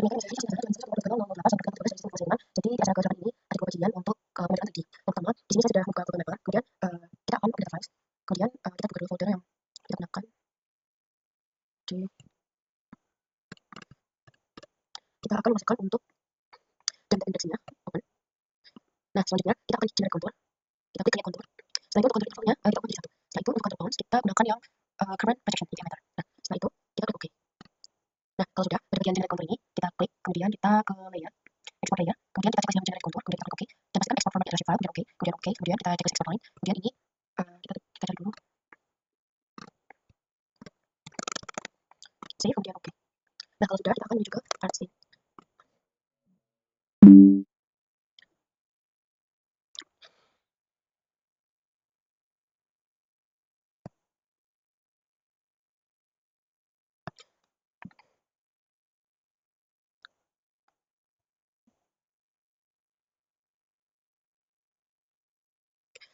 Jadi di acara kali ini ada 2 bagian untuk pemeriksaan tadi. Yang pertama, di sini saya sudah buka Google Mapper, kemudian kita akan update files, kemudian kita buka dulu folder yang kita gunakan. Kita akan masukkan untuk dan indeksnya open. Nah, selanjutnya kita akan generate contour. Kita klik contour. Setelah itu untuk contour infonya kita ubah jadi 1. Setelah itu untuk contour bounds kita gunakan yang current projection di diameter. Nah, setelah itu kita klik OK. Nah, kalau sudah pada bagian generate contour ini kita klik, kemudian kita ke layer, export layer, kemudian kita cek yang generate contour, kemudian kita klik OK. Dan pastikan export format iteration file, kemudian OK, kemudian kita cek export line, kemudian ini kita cari dulu save, kemudian OK. Nah, kalau sudah kita akan menuju ke part scene.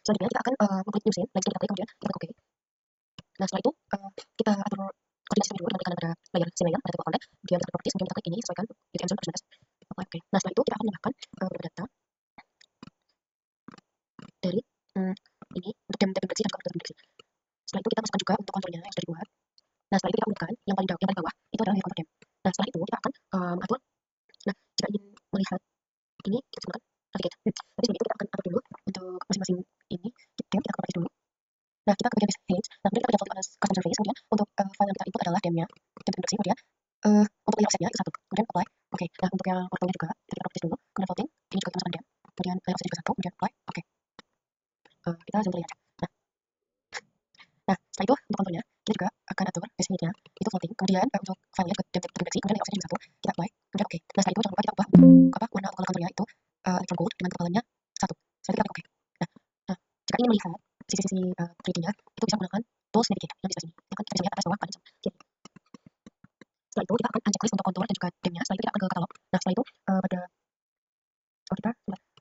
Selanjutnya kita akan mengklik new scene, kita klik, kemudian kita klik OK. Nah, setelah itu kita atur koordinasi dulu dengan pada layer scene layer, pada table content, kemudian kita properties, kemudian kita klik ini sesuaikan UTM zone percentage. Oke. Nah, setelah itu kita akan menambahkan beberapa data dari ini untuk game deteksi dan juga deteksi. Setelah itu kita masukkan juga untuk konturnya yang sudah dibuat. Nah, setelah itu kita aktifkan yang paling bawah itu adalah layer contour game. Nah, setelah itu kita akan atur. Nah, jika ingin melihat ini kita gunakan navigate. Tapi sebelum itu kita akan atur dulu untuk masing-masing ini game, kita properties dulu. Nah, kita ke bagian page. Nah, kemudian kita default pada custom surface, kemudian untuk file yang kita input adalah game-nya, game deteksi, kemudian untuk layer offset-nya itu 1, kemudian apply. Oke. Nah, untuk yang portalnya juga kita properties dulu, kemudian voting, ini juga kita masukkan game, kemudian layer offset juga 1, kemudian apply. Oke. Kita zoom aja. Nah, setelah itu untuk contournya kita juga akan atur base nya itu floating, kemudian untuk filenya ke deteksi, kemudian layer offset juga 1, kita apply, kemudian oke. Nah, setelah itu jangan lupa kita ubah warna color contournya itu electron gold dengan ketebalannya 1. Setelah itu kita klik oke. Nah, jika ingin melihat sisi-sisi 3D-nya itu bisa menggunakan tools navigate yang di sebelah sini. Ya kan, kita bisa lihat atas bawah kanan sama kiri. Setelah itu kita akan unchecklist untuk contour dan juga game-nya. Setelah itu kita akan ke katalog. Nah, setelah itu pada kita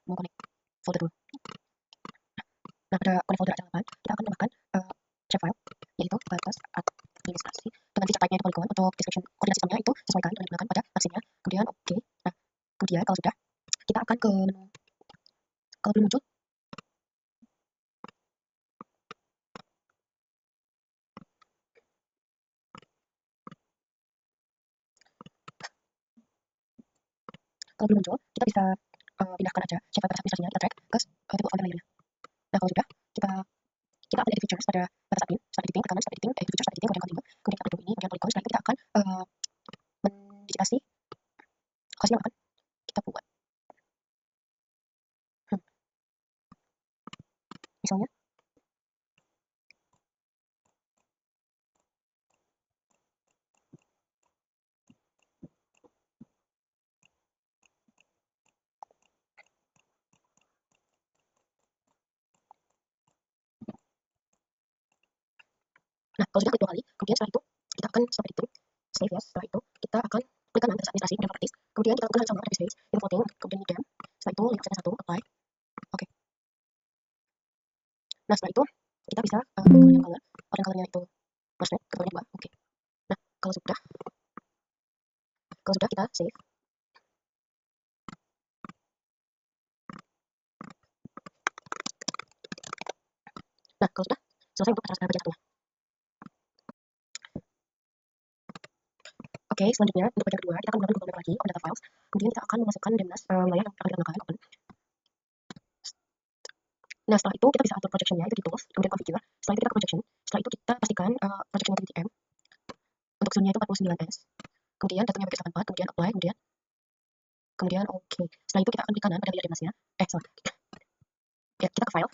mau connect folder dulu. Nah, pada connect folder ada 8, kita akan tambahkan shape file yaitu batas administrasi dengan feature type-nya itu polygon. Untuk description koordinat sistemnya itu sesuaikan dengan digunakan pada vaksinnya. Kemudian oke. Nah, kemudian kalau sudah kita akan ke menu, kalau belum muncul kita bisa pindahkan aja shape file pada administrasinya, kita drag ke table folder layer-nya. Nah, kalau sudah kita akan edit features pada batas admin, start editing, ke kanan start editing, edit features, start editing, kemudian continue, kemudian kita duduk ini, kemudian polygon. Setelah itu kita akan mendigitasi cost yang akan kita buat. Misalnya nah, kalau sudah klik 2 kali, kemudian setelah itu kita akan stop editing, save yes. Setelah itu kita akan klik kanan atas administrasi, kemudian properties, kemudian kita lakukan hal sama pada page, info voting, kemudian new game. Setelah itu layer offset 1, apply. Oke. Nah, setelah itu kita bisa yang color-nya itu merge ketebalannya 2. Oke. Nah, kalau sudah kita save. Nah, kalau sudah selesai untuk acara bagian satunya. Oke, selanjutnya untuk bagian kedua kita akan menggunakan Google Map lagi, open data files. Kemudian kita akan memasukkan demnas wilayah yang akan kita gunakan, open. Nah, setelah itu kita bisa atur projection-nya itu di tools, kemudian configure. Setelah itu kita ke projection. Setelah itu kita pastikan projection-nya di TM. Untuk zoom-nya itu 49S. Kemudian datanya bagi 84, kemudian apply, kemudian oke. Setelah itu kita akan klik kanan pada layer demnasnya. Ya, kita ke file,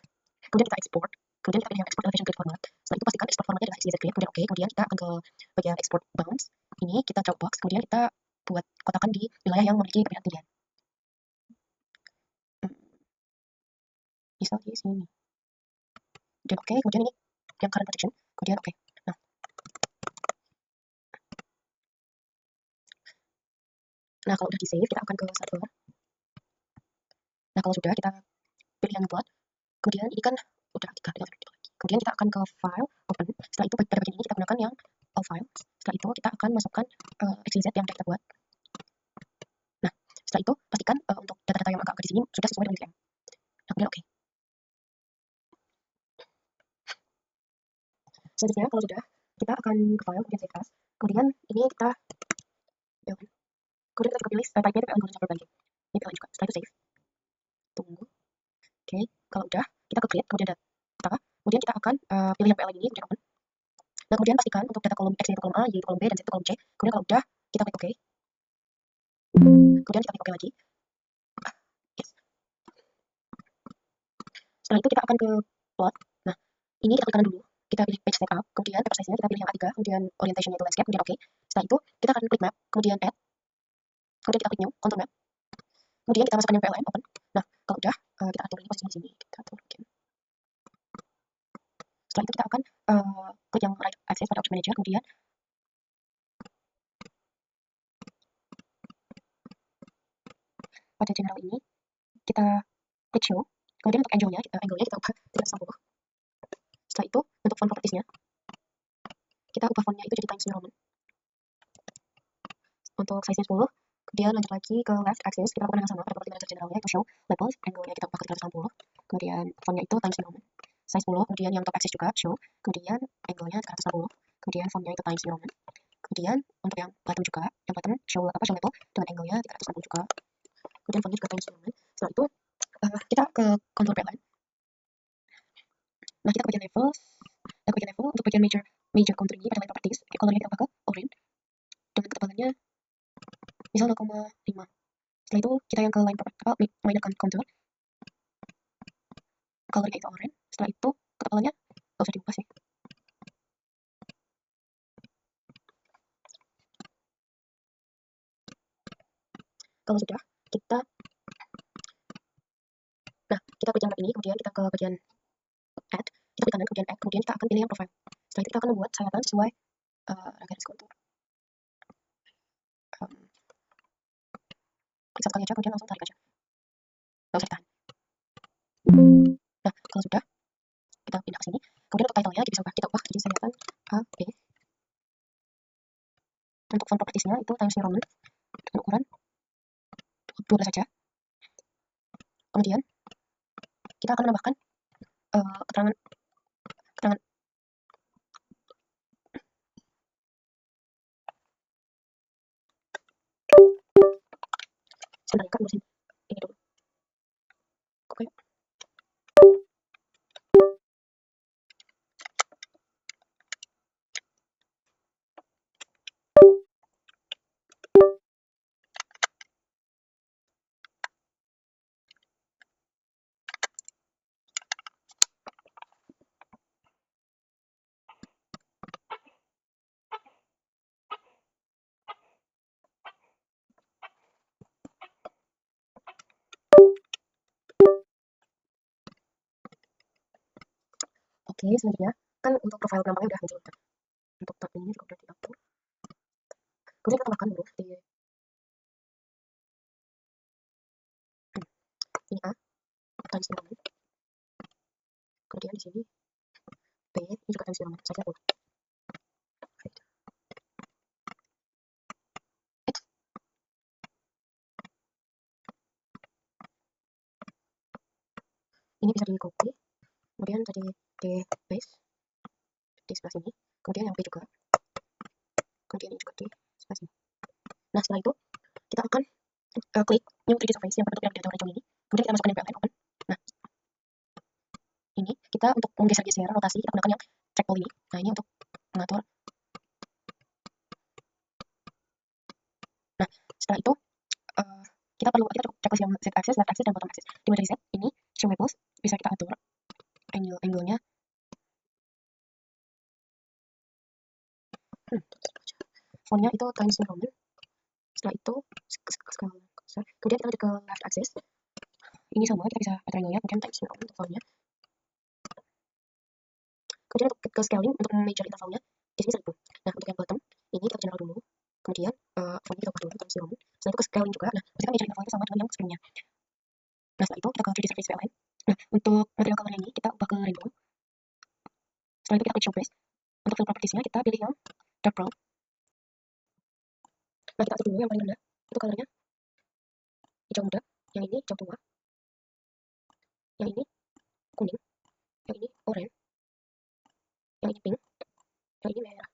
kemudian kita export, kemudian kita pilih yang export elevation grid format. Setelah itu pastikan export formatnya adalah XYZ grid, kemudian oke, kemudian kita akan ke bagian export bounds. Ini kita drop box, kemudian kita buat kotakan di wilayah yang memiliki perbedaan ketinggian. Misal di sini. Kemudian oke, kemudian ini yang current projection, kemudian oke. Nah, kalau udah di save, kita akan ke server. Nah, kalau sudah kita pilih yang buat, kemudian ini kan udah 3, tinggal lagi. Kemudian kita akan ke file, open. Setelah itu pada bagian ini kita gunakan yang all file. Setelah itu kita akan masukkan XYZ yang sudah kita buat. Setelah itu pastikan untuk data-data yang agak-agak di sini sudah sesuai dengan VPN. Nah, kemudian oke. Selanjutnya kalau sudah, kita akan ke file, kemudian save as. Kemudian ini kita ya, kemudian kita juga pilih type-nya itu algorithm software banking. Ini PLN juga. Setelah itu save. Tunggu. Oke, kalau udah kita ke create, kemudian data. Kemudian kita akan pilih yang PLN ini, kemudian open. Nah, kemudian pastikan untuk data kolom X itu kolom A, Y itu kolom B, dan Z itu kolom C. Kemudian kalau udah, kita klik OK. Kemudian kita klik OK lagi. Yes. Setelah itu kita akan ke plot. Nah, ini kita klik kanan dulu. Kita pilih page setup, kemudian paper size-nya kita pilih yang A3, kemudian orientation-nya itu landscape, kemudian OK. Setelah itu kita akan klik map, kemudian add, kemudian kita klik new, contour map. Kemudian kita masukkan yang PLN, open. Nah, kalau udah, kita atur ini posisinya di sini. Kita atur again. Setelah itu kita akan klik yang right access pada object manager, kemudian pada general ini kita klik show. Kemudian untuk angle-nya kita ubah 360. Setelah itu untuk font properties-nya kita ubah font-nya itu jadi Times New Roman. Untuk size-nya 10. Kemudian lanjut lagi ke left axis, kita lakukan yang sama pada property manager generalnya itu show labels, angle-nya kita ubah ke 360. Kemudian font-nya itu Times New Roman. Size 10, kemudian yang top axis juga show, kemudian angle-nya 360. Kemudian font-nya itu Times New Roman. Kemudian untuk yang bottom juga, yang bottom show label dengan angle-nya 360 juga. Kemudian font-nya juga Times New Roman. Setelah itu kita ke contour outline. Nah, kita ke bagian level. Untuk bagian major contour ini pada line properties, colornya kita ubah ke orange dengan ketebalannya misal 0,5. Setelah itu kita yang ke line property minor contour, colornya itu orange. Setelah itu ketebalannya nggak usah diubah sih. Kalau sudah, kita klik yang ini, kemudian kita ke bagian add, kita klik kanan, kemudian add, kemudian kita akan pilih yang profile. Setelah itu kita akan membuat sayatan sesuai garis kontur. Klik satu kali aja, kemudian langsung tarik aja. Nggak usah ditahan. Nah, kalau sudah, kita pindah ke sini. Kemudian untuk title-nya kita ubah jadi sayatan A, B. Untuk font properties-nya itu Times New Roman dengan ukuran 12 saja. Kemudian kita akan menambahkan keterangan sebentar kan mesin ini dulu. Oke. Oke, selanjutnya kan untuk profile gampangnya udah muncul. Untuk tab ini juga udah diatur. Kemudian kita tambahkan huruf di ini A, Times New Roman. Kemudian di sini B, ini juga Times New Roman. Saya boleh. Ini bisa di copy, kemudian jadi di paste di sebelah sini. Kemudian yang B juga. Kemudian ini juga di sebelah sini. Nah, setelah itu kita akan klik new 3D surface yang berbentuk piramida atau ini. Kemudian kita masukkan yang PLN open. Nah, ini kita untuk menggeser-geser rotasi kita gunakan yang trackball ini. Nah, ini untuk mengatur. Nah, setelah itu kita cukup checklist yang z axis, left axis, dan bottom axis. Dimulai dari z ini show labels bisa kita atur angle-nya. Fontnya itu Times New Roman. Setelah itu kemudian kita lanjut ke left axis. Ini sama kita bisa atur angle-nya, kemudian Times New Roman untuk fontnya. Kemudian untuk ke scaling untuk major intervalnya di sini 1000. Nah, untuk yang bottom ini kita general dulu. Kemudian fontnya kita ubah dulu Times New Roman. Setelah itu ke scaling juga. Nah, pastikan major interval itu sama dengan yang screen-nya. Nah, setelah itu kita ke 3D surface PLN. Nah, untuk material color ini kita ubah ke rainbow. Setelah itu kita klik show face. Untuk fill properties-nya kita pilih yang dark brown. Nah, kita atur dulu yang paling rendah. Itu colornya hijau muda, yang ini hijau tua, yang ini kuning, yang ini oranye, yang ini pink, yang ini merah.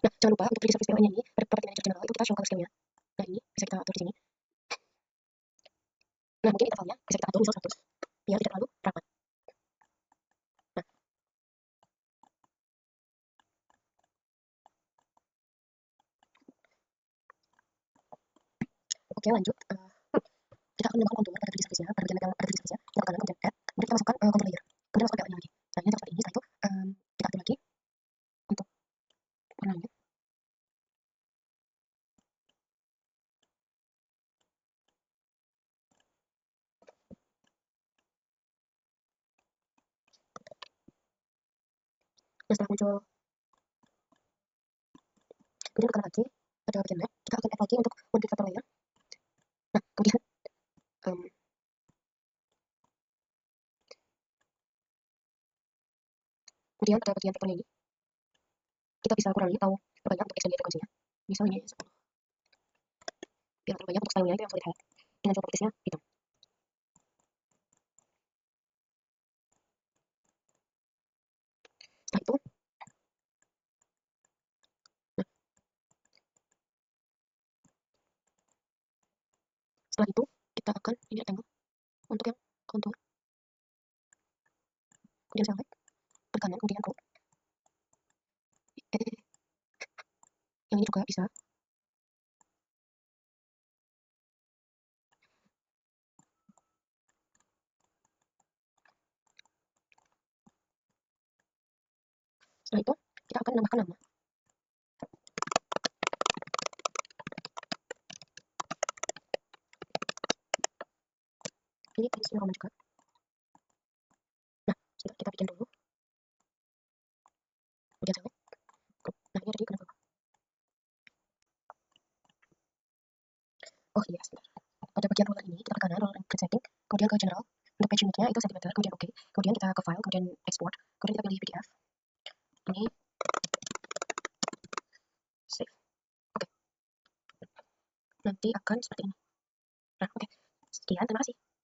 Nah, jangan lupa untuk di surface PO-nya ini, property manager general itu kita show color scheme-nya. Nah, ini bisa kita atur di sini. Nah, mungkin intervalnya bisa kita atur misal 100, biar tidak terlalu rapat. Nah, oke lanjut. Kita akan menambahkan kontur pada 3D surface-nya, pada bagian metal pada 3D surface-nya. Kita tekan kemudian add, kemudian kita masukkan kontur layer. Kemudian masukkan PO-nya lagi. Nah, ini seperti ini. Setelah itu, kita atur lagi untuk warnanya. Nah, setelah muncul, kemudian tekan lagi pada bagian map. Kita akan add lagi untuk modifier layer. Nah, kemudian pada bagian pattern ini, kita bisa kurangi atau perbanyak untuk extend frekuensinya. Misalnya 10. Biar terlalu banyak untuk stylenya itu yang solid height. Dengan propertiesnya hitam. Setelah itu, nah, setelah itu kita akan ini rectangle untuk yang contour. Kemudian select ke kanan, kemudian crop. Yang ini juga bisa. Setelah itu, kita akan menambahkan nama. Ini Times New Roman juga. Nah, sudah kita bikin dulu. Kemudian select crop. Nah, ini ada di kanan bawah. Oh iya, sebentar. Pada bagian roller ini, kita ke kanan, roller and grid setting. Kemudian ke general. Untuk page unitnya itu cm, kemudian oke. Kemudian kita ke file, kemudian export. Kemudian kita pilih PDF. Ini save. Oke. Nanti akan seperti ini. Nah, oke. Sekian, terima kasih.